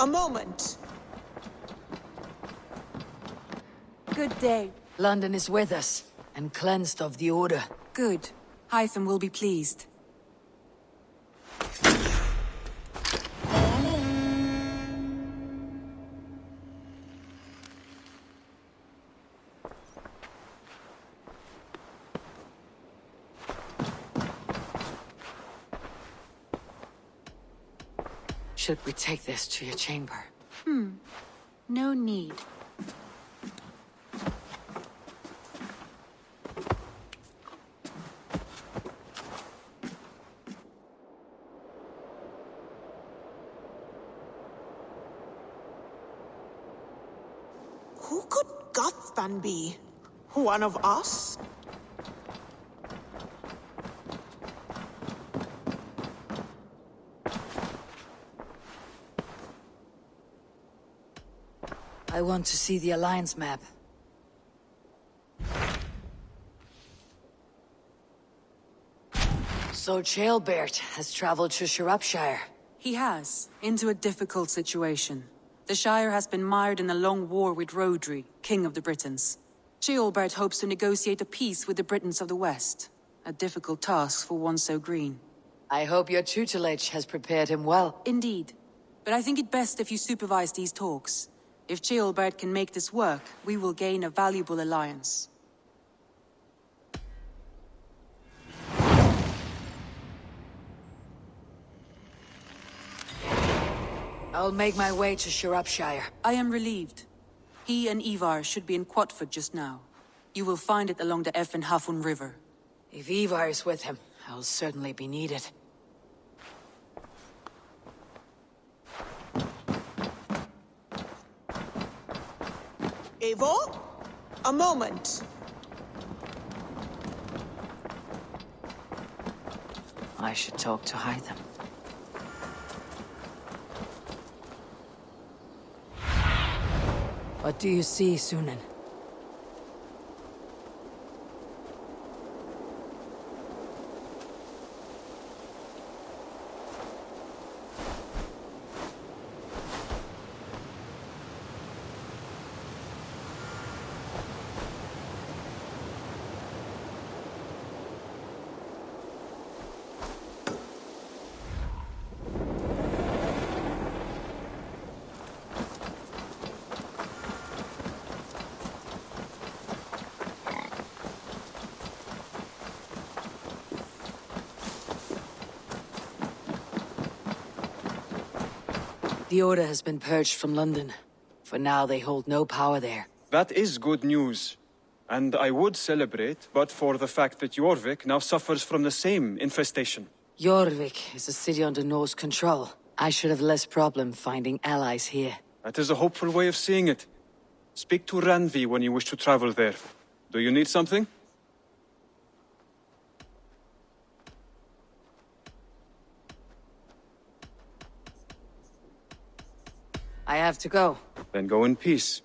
A moment. Good day. London is with us, and cleansed of the Order. Good. Hytham will be pleased. Should we take this to your chamber? No need. Who could Guthban be? One of us? I want to see the Alliance map. So Ceolbert has traveled to Shropshire. He has, into a difficult situation. The Shire has been mired in a long war with Rhodri, King of the Britons. Ceolbert hopes to negotiate a peace with the Britons of the West. A difficult task for one so green. I hope your tutelage has prepared him well. Indeed. But I think it best if you supervise these talks. If Ceolbert can make this work, we will gain a valuable alliance. I'll make my way to Shropshire. I am relieved. He and Ivar should be in Quatford just now. You will find it along the Effen Hafun River. If Ivar is with him, I'll certainly be needed. Eivor? A moment. I should talk to Hytham. What do you see, Sunan? The Order has been purged from London. For now, they hold no power there. That is good news. And I would celebrate, but for the fact that Jorvik now suffers from the same infestation. Jorvik is a city under Norse control. I should have less problem finding allies here. That is a hopeful way of seeing it. Speak to Ranvi when you wish to travel there. Do you need something? I have to go. Then go in peace.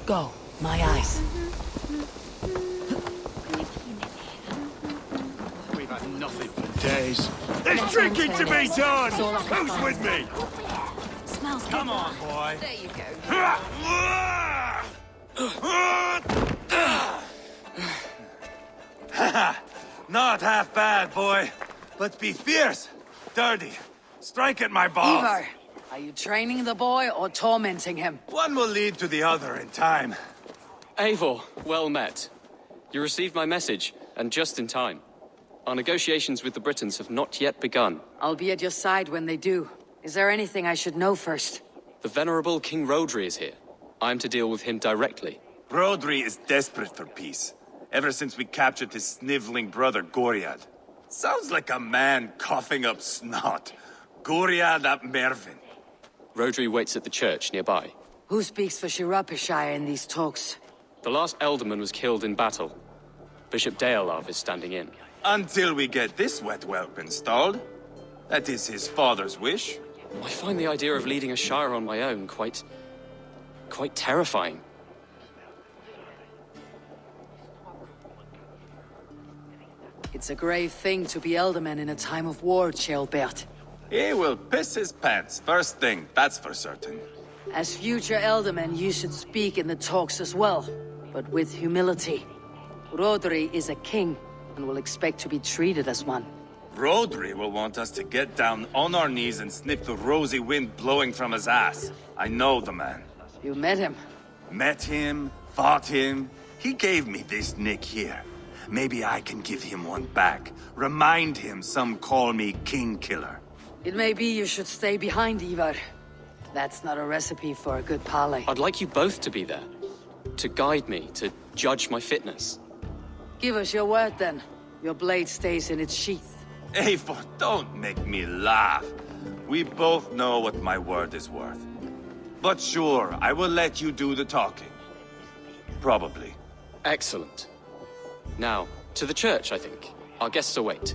Go, my eyes. We've had nothing for days. There's drinking to be done! Who's with me? Smells good. Come on, boy. There you go. Not half bad, boy. But be fierce, dirty. Strike at my balls. Ivar, are you training the boy or tormenting him? One will lead to the other in time. Eivor, well met. You received my message, and just in time. Our negotiations with the Britons have not yet begun. I'll be at your side when they do. Is there anything I should know first? The venerable King Rodri is here. I'm to deal with him directly. Rodri is desperate for peace. Ever since we captured his sniveling brother, Goriad. Sounds like a man coughing up snot. Goriad ap Mervin. Rodri waits at the church nearby. Who speaks for Shirapishire in these talks? The last Elderman was killed in battle. Bishop Deolav is standing in. Until we get this wet whelp installed. That is his father's wish. I find the idea of leading a shire on my own quite terrifying. It's a grave thing to be Elderman in a time of war, Ceolbert. He will piss his pants, first thing, that's for certain. As future Elderman, you should speak in the talks as well, but with humility. Rodri is a king, and will expect to be treated as one. Rodri will want us to get down on our knees and sniff the rosy wind blowing from his ass. I know the man. You met him. Met him, fought him. He gave me this nick here. Maybe I can give him one back. Remind him some call me King Killer. It may be you should stay behind, Ivar. That's not a recipe for a good parley. I'd like you both to be there. To guide me, to judge my fitness. Give us your word, then. Your blade stays in its sheath. Eivor, don't make me laugh. We both know what my word is worth. But sure, I will let you do the talking. Probably. Excellent. Now, to the church, I think. Our guests await.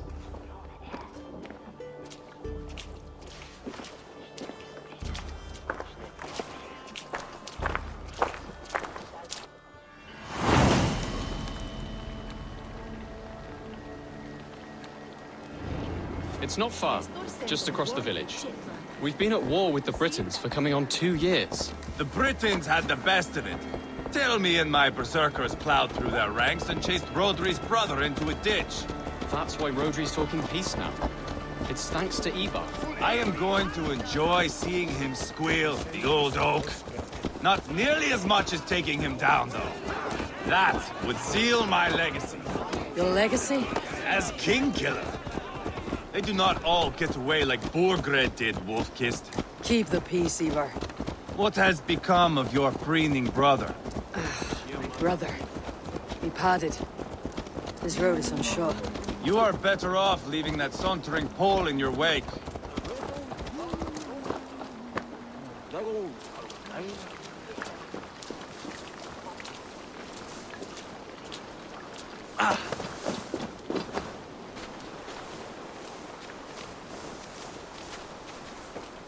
It's not far, just across the village. We've been at war with the Britons for coming on 2 years. The Britons had the best of it. Tell me and my berserkers plowed through their ranks and chased Rodri's brother into a ditch. That's why Rodri's talking peace now. It's thanks to Ivar. I am going to enjoy seeing him squeal, the old oak. Not nearly as much as taking him down, though. That would seal my legacy. Your legacy? As King Killer. They do not all get away like Borgred did, Wolf-Kissed. Keep the peace, Ivar. What has become of your preening brother? My brother. He parted. This road is unsure. You are better off leaving that sauntering Pole in your wake.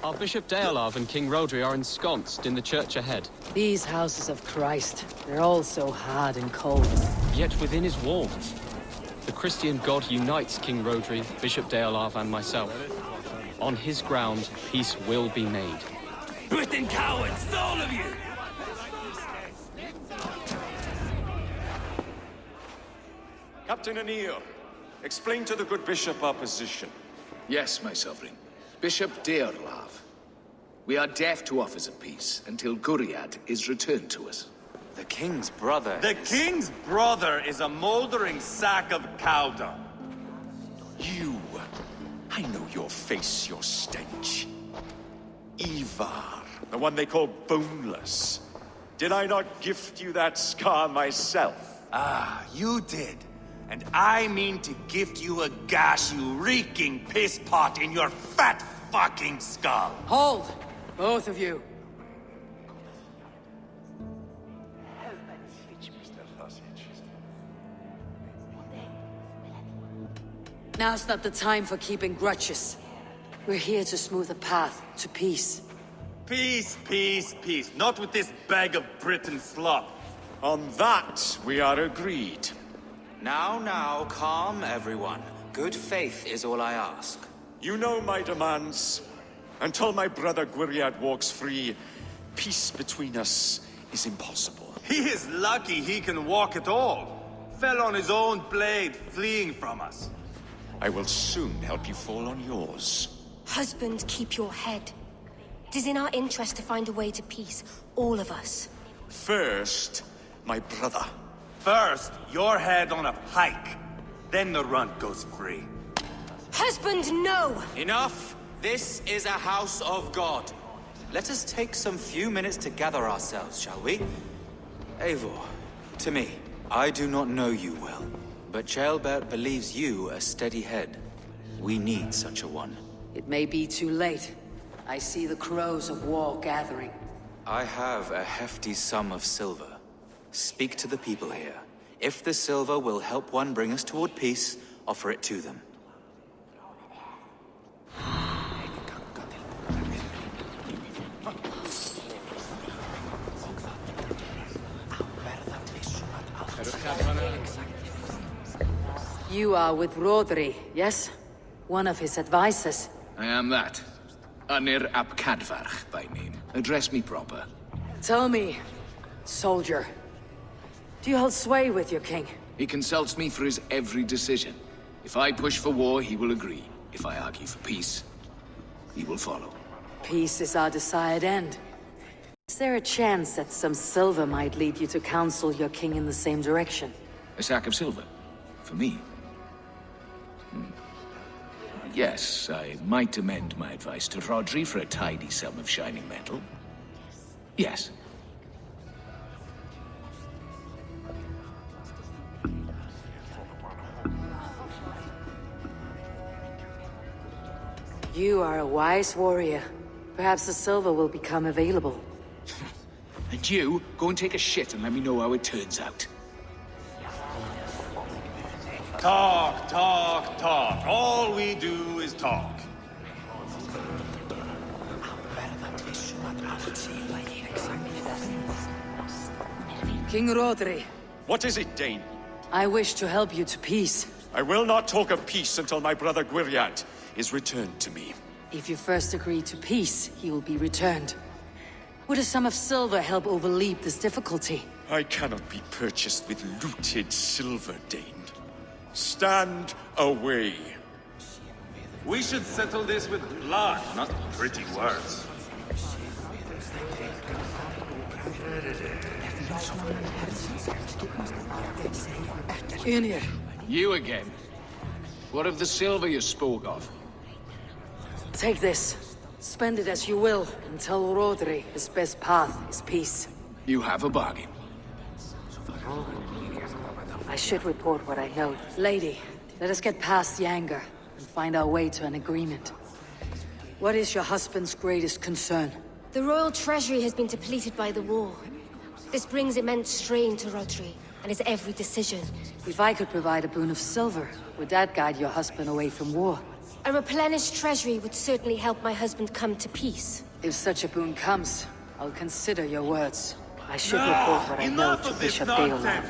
Our Bishop Deolav and King Rodri are ensconced in the church ahead. These houses of Christ, they're all so hard and cold. Yet within his walls, the Christian God unites King Rodri, Bishop Deolav, and myself. On his ground, peace will be made. Britain cowards, all of you! Captain Anil, explain to the good bishop our position. Yes, my sovereign. Bishop Deorlav. We are deaf to offers of peace until Guriad is returned to us. The king's brother The king's brother is a moldering sack of cow dung. You. I know your face, your stench. Ivar, the one they call Boneless. Did I not gift you that scar myself? Ah, you did. And I mean to gift you a gash, you reeking piss pot in your fat fucking skull. Hold! Both of you. Now's not the time for keeping grudges. We're here to smooth a path to peace. Peace, peace, peace. Not with this bag of Britain slop. On that, we are agreed. Now, calm everyone. Good faith is all I ask. You know my demands. Until my brother Gwiriad walks free, peace between us is impossible. He is lucky he can walk at all. Fell on his own blade, fleeing from us. I will soon help you fall on yours. Husband, keep your head. It is in our interest to find a way to peace, all of us. First, my brother. First, your head on a pike. Then the runt goes free. Husband, no! Enough! This is a house of God. Let us take some few minutes to gather ourselves, shall we? Eivor, to me, I do not know you well, but Ceolbert believes you a steady head. We need such a one. It may be too late. I see the crows of war gathering. I have a hefty sum of silver. Speak to the people here. If the silver will help one bring us toward peace, offer it to them. You are with Rodri, yes? One of his advisors. I am that. Anir ap Cadfarch by name. Address me proper. Tell me, soldier, do you hold sway with your king? He consults me for his every decision. If I push for war, he will agree. If I argue for peace, he will follow. Peace is our desired end. Is there a chance that some silver might lead you to counsel your king in the same direction? A sack of silver? For me? Yes, I might amend my advice to Rodri for a tidy sum of shining metal. Yes. You are a wise warrior. Perhaps the silver will become available. And you, go and take a shit and let me know how it turns out. Talk, talk, talk. All we do is talk. King Rodri, What is it, Dane? I wish to help you to peace. I will not talk of peace until my brother Gwiriad is returned to me. If you first agree to peace, he will be returned. Would a sum of silver help overleap this difficulty? I cannot be purchased with looted silver, Dane. Stand away. We should settle this with blood, not pretty words. In here. You again? What of the silver you spoke of? Take this. Spend it as you will, and tell Rodri his best path is peace. You have a bargain. I should report what I know. Lady, let us get past the anger and find our way to an agreement. What is your husband's greatest concern? The royal treasury has been depleted by the war. This brings immense strain to Rodri and his every decision. If I could provide a boon of silver, would that guide your husband away from war? A replenished treasury would certainly help my husband come to peace. If such a boon comes, I'll consider your words. I should report what I know to Bishop Deola.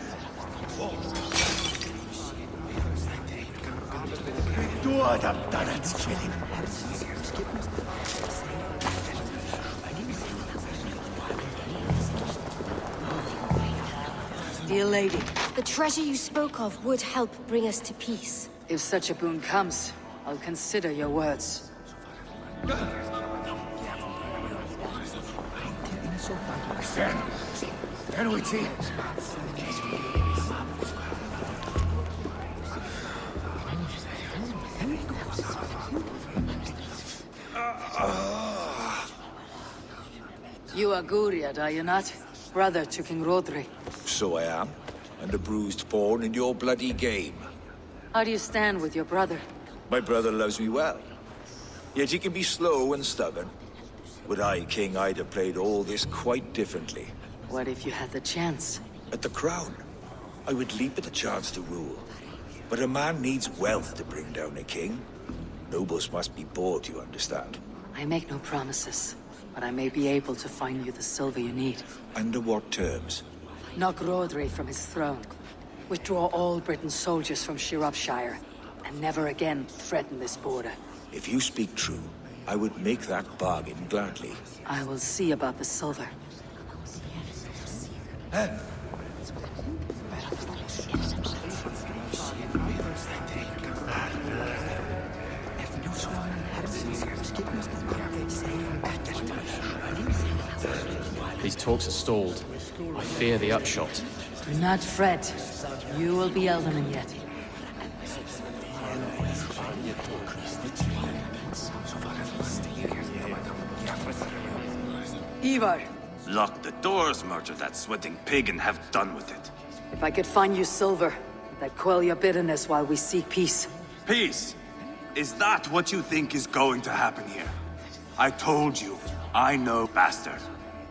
Dear lady, the treasure you spoke of would help bring us to peace. If such a boon comes, I'll consider your words. You are Guriad, are you not? Brother to King Rodri. So I am, and a bruised pawn in your bloody game. How do you stand with your brother? My brother loves me well. Yet he can be slow and stubborn. Were I king, I'd have played all this quite differently. What if you had the chance? At the crown, I would leap at the chance to rule. But a man needs wealth to bring down a king. Nobles must be bought, you understand. I make no promises, but I may be able to find you the silver you need. Under what terms? Knock Rodri from his throne. Withdraw all Britain's soldiers from Shropshire, and never again threaten this border. If you speak true, I would make that bargain gladly. I will see about the silver. These talks are stalled. I fear the upshot. Do not fret. You will be Elderman yet. Ivar! Lock the doors, murder that sweating pig, and have done with it. If I could find you silver, that'd quell your bitterness while we seek peace. Peace? Is that what you think is going to happen here? I told you, I know bastard.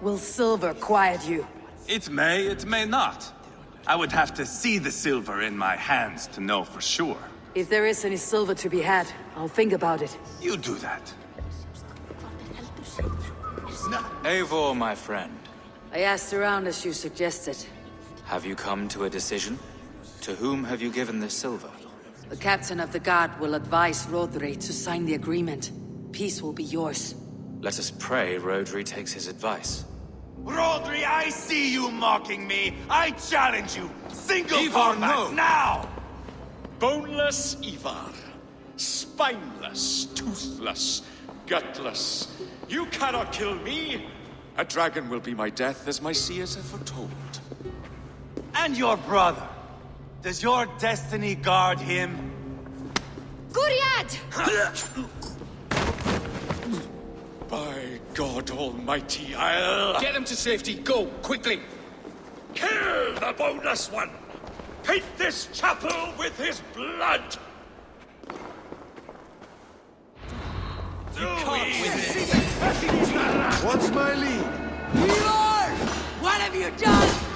Will silver quiet you? It may not. I would have to see the silver in my hands to know for sure. If there is any silver to be had, I'll think about it. You do that. Eivor, my friend, I asked around as you suggested. have you come to a decision? To whom have you given this silver? The captain of the guard will advise Rodri to sign the agreement. Peace will be yours. Let us pray Rodri takes his advice. Rodri, I see you mocking me. I challenge you. Single Ivar, combat no. now! Boneless Ivar. Spineless, toothless, gutless. You cannot kill me. A dragon will be my death, as my seers have foretold. And your brother. Does your destiny guard him? Guriad! By God Almighty, I'll... Get him to safety, go, quickly! Kill the boneless one! Paint this chapel with his blood! What's my lead? Ivar! What have you done?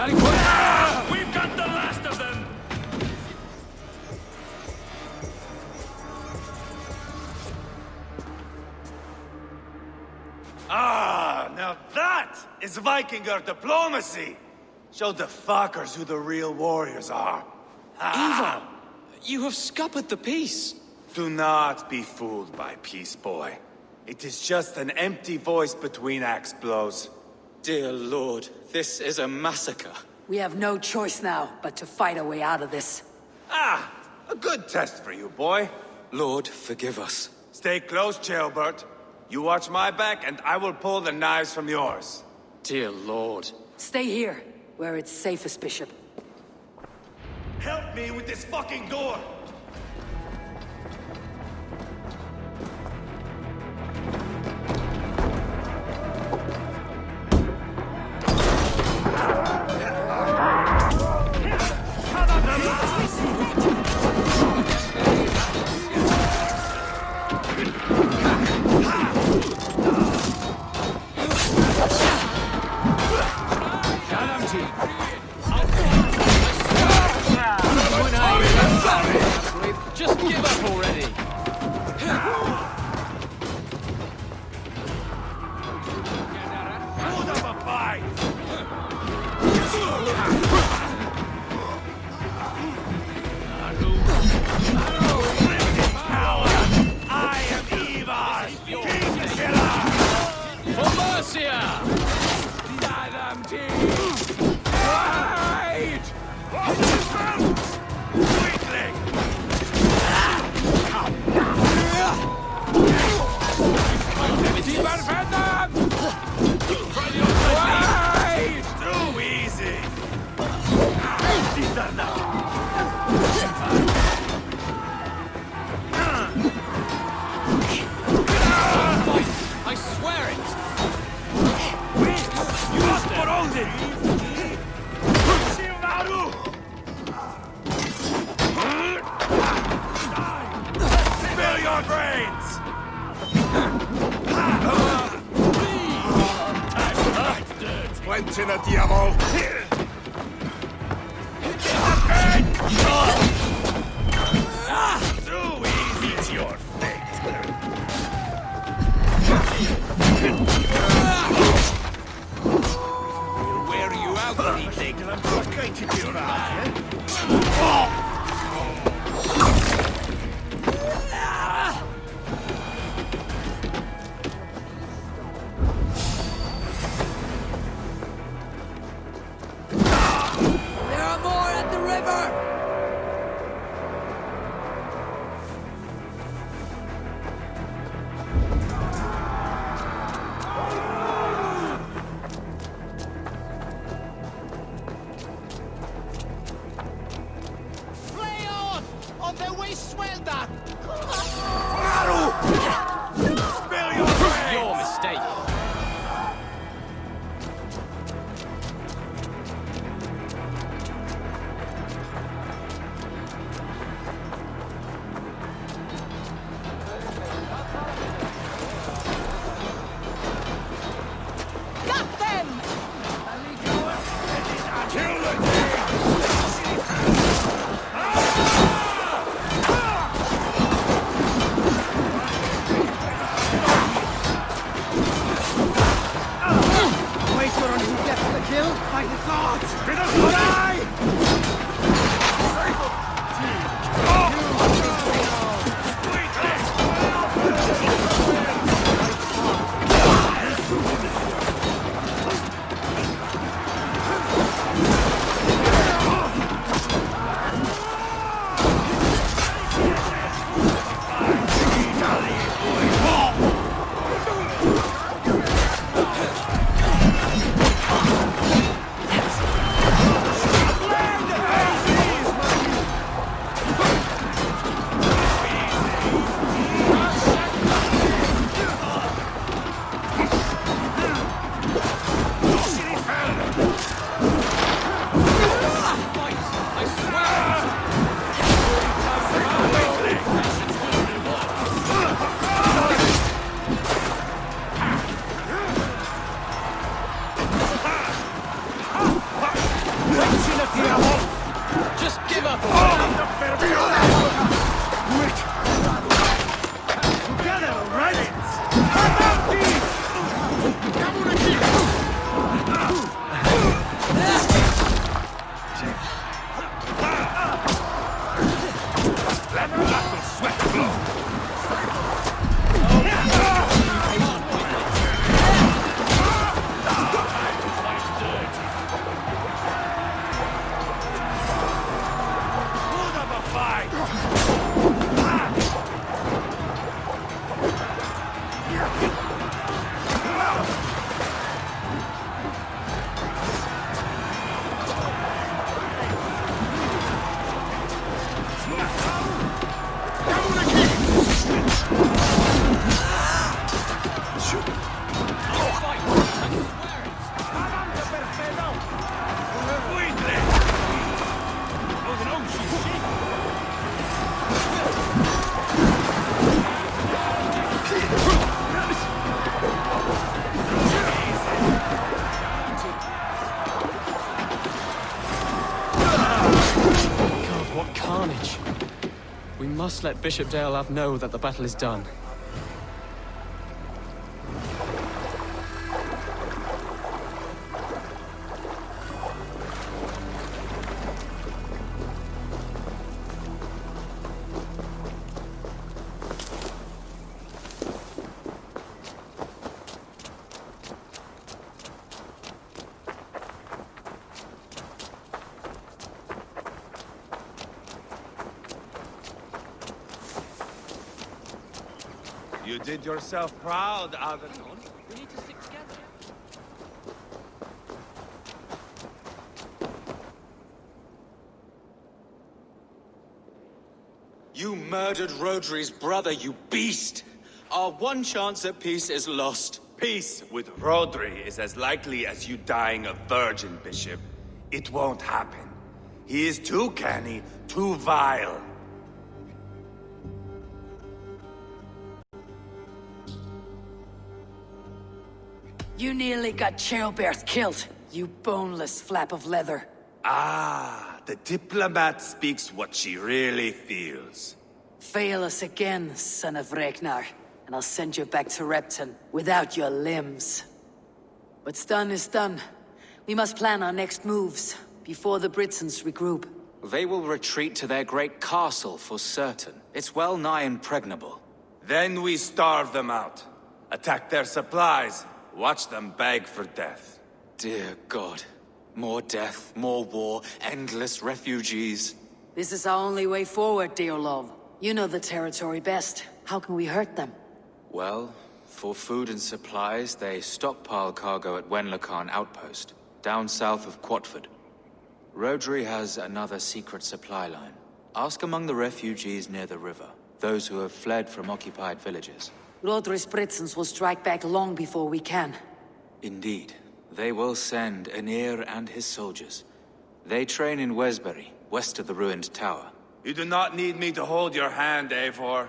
We've got the last of them! Ah, now that is Vikinger diplomacy! Show the fuckers who the real warriors are. Ivar! You have scuppered the peace! Do not be fooled by peace, boy. It is just an empty voice between axe blows. Dear Lord, this is a massacre. We have no choice now but to fight our way out of this. Ah, a good test for you, boy. Lord, forgive us. Stay close, Jailbert. You watch my back, and I will pull the knives from yours. Dear Lord. Stay here, where it's safest, Bishop. Help me with this fucking door! Just give up already! Hold up a fight! I am Ivar, King Killer! For Mercia! Weakling! Too easy! I swear it! You must put it! Spill your brains! Quentin a diavol! Too easy! It's your fate! We'll wear you out for evening, and I'm not going to do that. There are more at the river! Play on! On the way swelda! Spill your brains! Your mistake! Got them! Kill the king! Just give up! must let Bishop Deolav know that the battle is done. You did yourself proud, Avan. We need to stick together. You murdered Rodri's brother, you beast! Our one chance at peace is lost. Peace with Rodri is as likely as you dying a virgin, Bishop. It won't happen. He is too canny, too vile. You nearly got Ceolbert killed, you boneless flap of leather. Ah, the diplomat speaks what she really feels. Fail us again, son of Ragnar, and I'll send you back to Repton without your limbs. What's done is done. We must plan our next moves before the Britons regroup. They will retreat to their great castle for certain. It's well nigh impregnable. Then we starve them out. Attack their supplies. Watch them beg for death. Dear God. More death, more war, endless refugees. This is our only way forward, Deolov. You know the territory best. How can we hurt them? Well, for food and supplies, they stockpile cargo at Wenlacan Outpost, down south of Quatford. Rodri has another secret supply line. Ask among the refugees near the river, those who have fled from occupied villages. Rodri's Britons will strike back long before we can. Indeed. They will send Aenir and his soldiers. They train in Wesbury, west of the ruined tower. You do not need me to hold your hand, Eivor.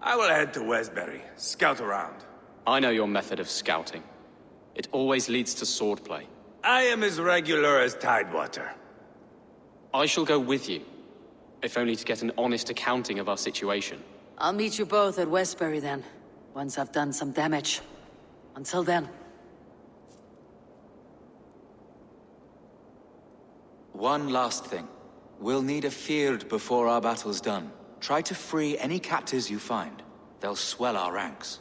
I will head to Wesbury, scout around. I know your method of scouting. It always leads to swordplay. I am as regular as Tidewater. I shall go with you, if only to get an honest accounting of our situation. I'll meet you both at Westbury then, once I've done some damage. Until then. One last thing. We'll need a fyrd before our battle's done. Try to free any captives you find. They'll swell our ranks.